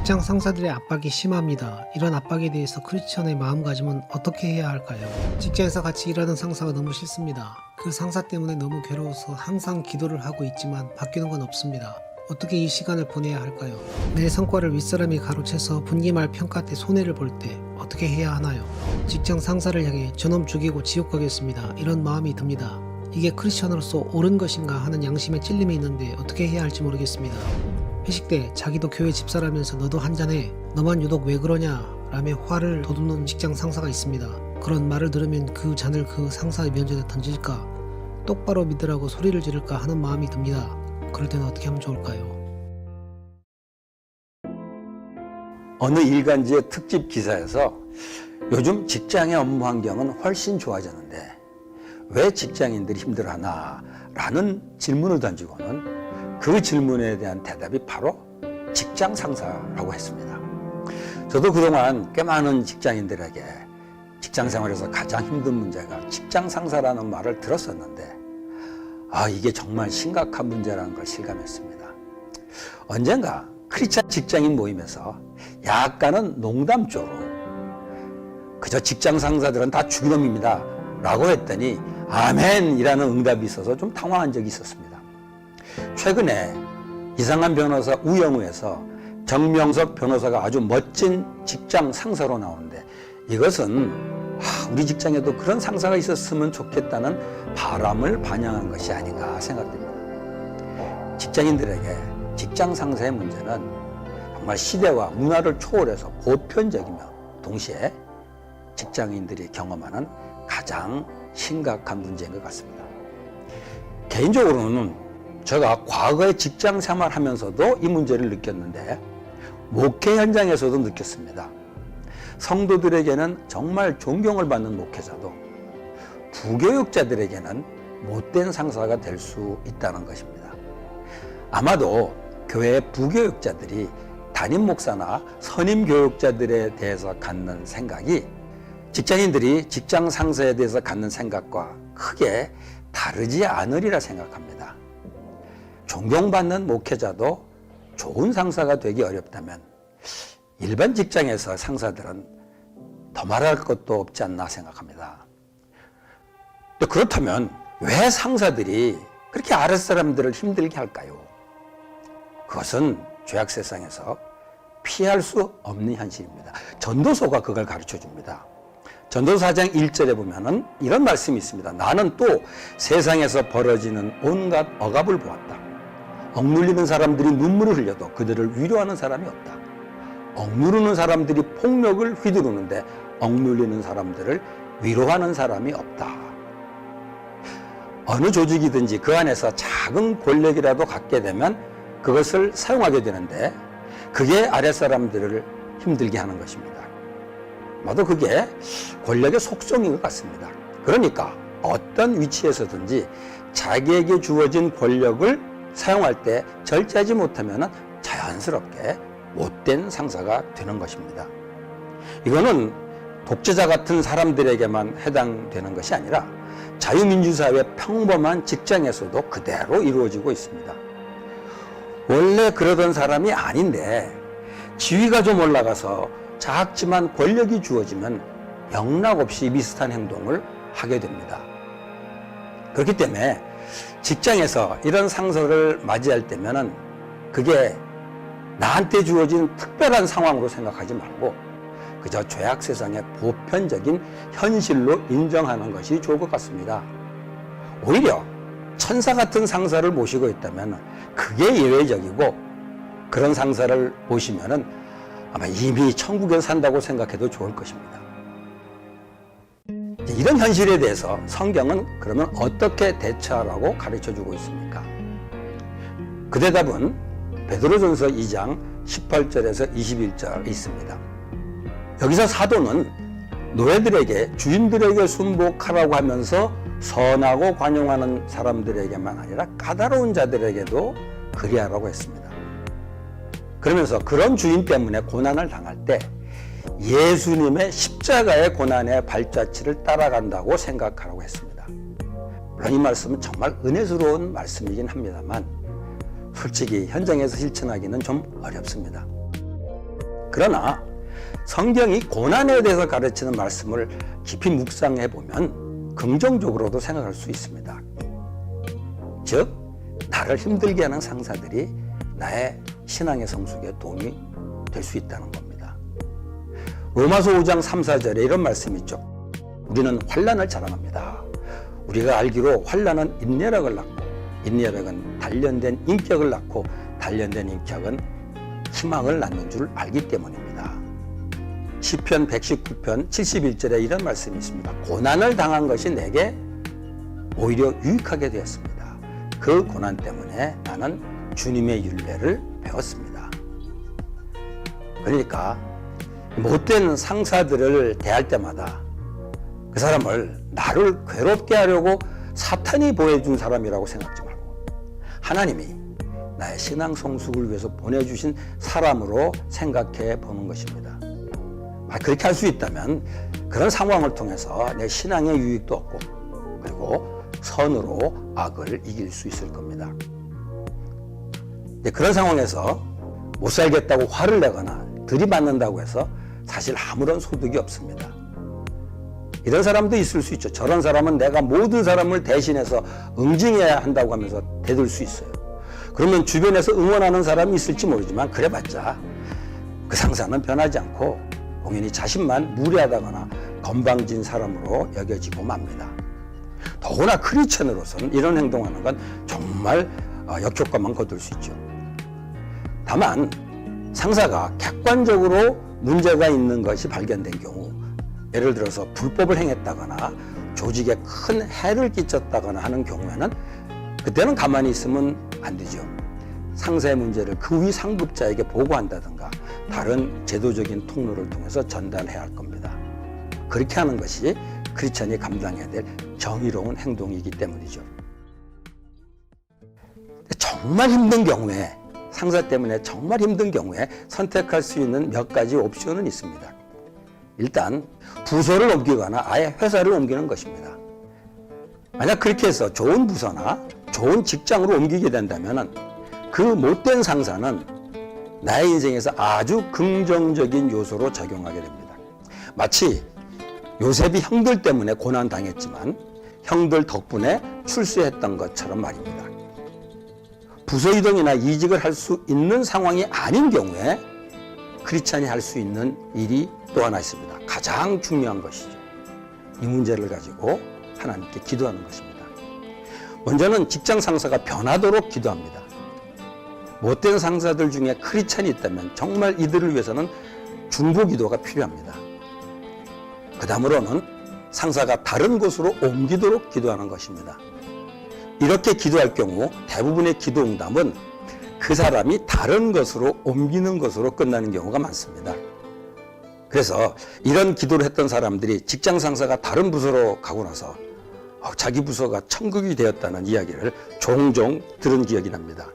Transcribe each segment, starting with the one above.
직장 상사들의 압박이 심합니다. 이런 압박에 대해서 크리스천의 마음가짐은 어떻게 해야 할까요? 직장에서 같이 일하는 상사가 너무 싫습니다. 그 상사 때문에 너무 괴로워서 항상 기도를 하고 있지만 바뀌는 건 없습니다. 어떻게 이 시간을 보내야 할까요? 내 성과를 윗사람이 가로채서 분기말 평가 때 손해를 볼 때 어떻게 해야 하나요? 직장 상사를 향해 저놈 죽이고 지옥 가겠습니다. 이런 마음이 듭니다. 이게 크리스천으로서 옳은 것인가 하는 양심의 찔림이 있는데 어떻게 해야 할지 모르겠습니다. 회식 때 자기도 교회 집사라면서 너도 한잔해, 너만 유독 왜 그러냐 라며 화를 돋우는 직장 상사가 있습니다. 그런 말을 들으면 그 잔을 그 상사의 면전에 던질까, 똑바로 믿으라고 소리를 지를까 하는 마음이 듭니다. 그럴 때는 어떻게 하면 좋을까요? 어느 일간지의 특집 기사에서 요즘 직장의 업무 환경은 훨씬 좋아졌는데 왜 직장인들이 힘들어하나 라는 질문을 던지고는 그 질문에 대한 대답이 바로 직장 상사라고 했습니다. 저도 그동안 꽤 많은 직장인들에게 직장 생활에서 가장 힘든 문제가 직장 상사라는 말을 들었었는데 이게 정말 심각한 문제라는 걸 실감했습니다. 언젠가 크리스찬 직장인 모임에서 약간은 농담조로 그저 직장 상사들은 다 죽이놈입니다 라고 했더니 아멘이라는 응답이 있어서 좀 당황한 적이 있었습니다. 최근에 이상한 변호사 우영우에서 정명석 변호사가 아주 멋진 직장 상사로 나오는데 이것은 우리 직장에도 그런 상사가 있었으면 좋겠다는 바람을 반영한 것이 아닌가 생각됩니다. 직장인들에게 직장 상사의 문제는 정말 시대와 문화를 초월해서 보편적이며 동시에 직장인들이 경험하는 가장 심각한 문제인 것 같습니다. 개인적으로는 제가 과거에 직장 생활하면서도 이 문제를 느꼈는데 목회 현장에서도 느꼈습니다. 성도들에게는 정말 존경을 받는 목회자도 부교육자들에게는 못된 상사가 될 수 있다는 것입니다. 아마도 교회의 부교육자들이 담임 목사나 선임 교육자들에 대해서 갖는 생각이 직장인들이 직장 상사에 대해서 갖는 생각과 크게 다르지 않으리라 생각합니다. 존경받는 목회자도 좋은 상사가 되기 어렵다면 일반 직장에서 상사들은 더 말할 것도 없지 않나 생각합니다. 또 그렇다면 왜 상사들이 그렇게 아랫사람들을 힘들게 할까요? 그것은 죄악 세상에서 피할 수 없는 현실입니다. 전도서가 그걸 가르쳐 줍니다. 전도서 4장 1절에 보면은 이런 말씀이 있습니다. 나는 또 세상에서 벌어지는 온갖 억압을 보았다. 억눌리는 사람들이 눈물을 흘려도 그들을 위로하는 사람이 없다. 억누르는 사람들이 폭력을 휘두르는데 억눌리는 사람들을 위로하는 사람이 없다. 어느 조직이든지 그 안에서 작은 권력이라도 갖게 되면 그것을 사용하게 되는데 그게 아랫사람들을 힘들게 하는 것입니다. 모두 그게 권력의 속성인 것 같습니다. 그러니까 어떤 위치에서든지 자기에게 주어진 권력을 사용할 때 절제하지 못하면 자연스럽게 못된 상사가 되는 것입니다. 이거는 독재자 같은 사람들에게만 해당되는 것이 아니라 자유민주사회 평범한 직장에서도 그대로 이루어지고 있습니다. 원래 그러던 사람이 아닌데 지위가 좀 올라가서 작지만 권력이 주어지면 영락없이 비슷한 행동을 하게 됩니다. 그렇기 때문에 직장에서 이런 상사를 맞이할 때면은 그게 나한테 주어진 특별한 상황으로 생각하지 말고 그저 죄악 세상의 보편적인 현실로 인정하는 것이 좋을 것 같습니다. 오히려 천사 같은 상사를 모시고 있다면 그게 예외적이고 그런 상사를 모시면은 아마 이미 천국에서 산다고 생각해도 좋을 것입니다. 이런 현실에 대해서 성경은 그러면 어떻게 대처하라고 가르쳐주고 있습니까? 그 대답은 베드로전서 2장 18절에서 21절에 있습니다. 여기서 사도는 노예들에게 주인들에게 순복하라고 하면서 선하고 관용하는 사람들에게만 아니라 까다로운 자들에게도 그리하라고 했습니다. 그러면서 그런 주인 때문에 고난을 당할 때 예수님의 십자가의 고난의 발자취를 따라간다고 생각하라고 했습니다. 물론 이 말씀은 정말 은혜스러운 말씀이긴 합니다만 솔직히 현장에서 실천하기는 좀 어렵습니다. 그러나 성경이 고난에 대해서 가르치는 말씀을 깊이 묵상해 보면 긍정적으로도 생각할 수 있습니다. 즉, 나를 힘들게 하는 상사들이 나의 신앙의 성숙에 도움이 될 수 있다는 겁니다. 로마서 5장 3, 4절에 이런 말씀이 있죠. 우리는 환난을 자랑합니다. 우리가 알기로 환난은 인내력을 낳고, 인내력은 단련된 인격을 낳고, 단련된 인격은 희망을 낳는 줄 알기 때문입니다. 시편 119편 71절에 이런 말씀이 있습니다. 고난을 당한 것이 내게 오히려 유익하게 되었습니다. 그 고난 때문에 나는 주님의 율례를 배웠습니다. 그러니까 못된 상사들을 대할 때마다 그 사람을 나를 괴롭게 하려고 사탄이 보여준 사람이라고 생각하지 말고 하나님이 나의 신앙 성숙을 위해서 보내주신 사람으로 생각해 보는 것입니다. 그렇게 할 수 있다면 그런 상황을 통해서 내 신앙의 유익도 얻고 그리고 선으로 악을 이길 수 있을 겁니다. 그런 상황에서 못 살겠다고 화를 내거나 들이받는다고 해서 사실 아무런 소득이 없습니다. 이런 사람도 있을 수 있죠. 저런 사람은 내가 모든 사람을 대신해서 응징해야 한다고 하면서 대들 수 있어요. 그러면 주변에서 응원하는 사람이 있을지 모르지만 그래봤자 그 상사는 변하지 않고 공연히 자신만 무례하다거나 건방진 사람으로 여겨지고 맙니다. 더구나 크리스천으로서는 이런 행동하는 건 정말 역효과만 거둘 수 있죠. 다만 상사가 객관적으로 문제가 있는 것이 발견된 경우, 예를 들어서 불법을 행했다거나 조직에 큰 해를 끼쳤다거나 하는 경우에는 그때는 가만히 있으면 안 되죠. 상사의 문제를 그 위 상급자에게 보고한다든가 다른 제도적인 통로를 통해서 전달해야 할 겁니다. 그렇게 하는 것이 크리스천이 감당해야 될 정의로운 행동이기 때문이죠. 정말 힘든 경우에, 상사 때문에 정말 힘든 경우에 선택할 수 있는 몇 가지 옵션은 있습니다. 일단 부서를 옮기거나 아예 회사를 옮기는 것입니다. 만약 그렇게 해서 좋은 부서나 좋은 직장으로 옮기게 된다면 그 못된 상사는 나의 인생에서 아주 긍정적인 요소로 작용하게 됩니다. 마치 요셉이 형들 때문에 고난당했지만 형들 덕분에 출세했던 것처럼 말입니다. 부서 이동이나 이직을 할 수 있는 상황이 아닌 경우에 크리스찬이 할 수 있는 일이 또 하나 있습니다. 가장 중요한 것이죠. 이 문제를 가지고 하나님께 기도하는 것입니다. 먼저는 직장 상사가 변하도록 기도합니다. 못된 상사들 중에 크리스찬이 있다면 정말 이들을 위해서는 중보 기도가 필요합니다. 그 다음으로는 상사가 다른 곳으로 옮기도록 기도하는 것입니다. 이렇게 기도할 경우 대부분의 기도 응답은 그 사람이 다른 것으로 옮기는 것으로 끝나는 경우가 많습니다. 그래서 이런 기도를 했던 사람들이 직장 상사가 다른 부서로 가고 나서 자기 부서가 천국이 되었다는 이야기를 종종 들은 기억이 납니다.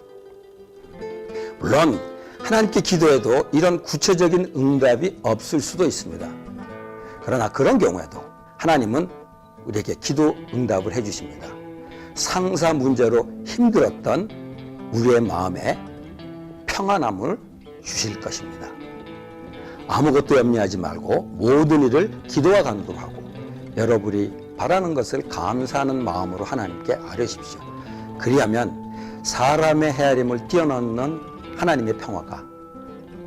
물론 하나님께 기도해도 이런 구체적인 응답이 없을 수도 있습니다. 그러나 그런 경우에도 하나님은 우리에게 기도 응답을 해주십니다. 상사 문제로 힘들었던 우리의 마음에 평안함을 주실 것입니다. 아무것도 염려하지 말고 모든 일을 기도와 간구로 하고 여러분이 바라는 것을 감사하는 마음으로 하나님께 아뢰십시오. 그리하면 사람의 헤아림을 뛰어넘는 하나님의 평화가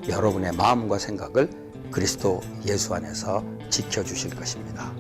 여러분의 마음과 생각을 그리스도 예수 안에서 지켜주실 것입니다.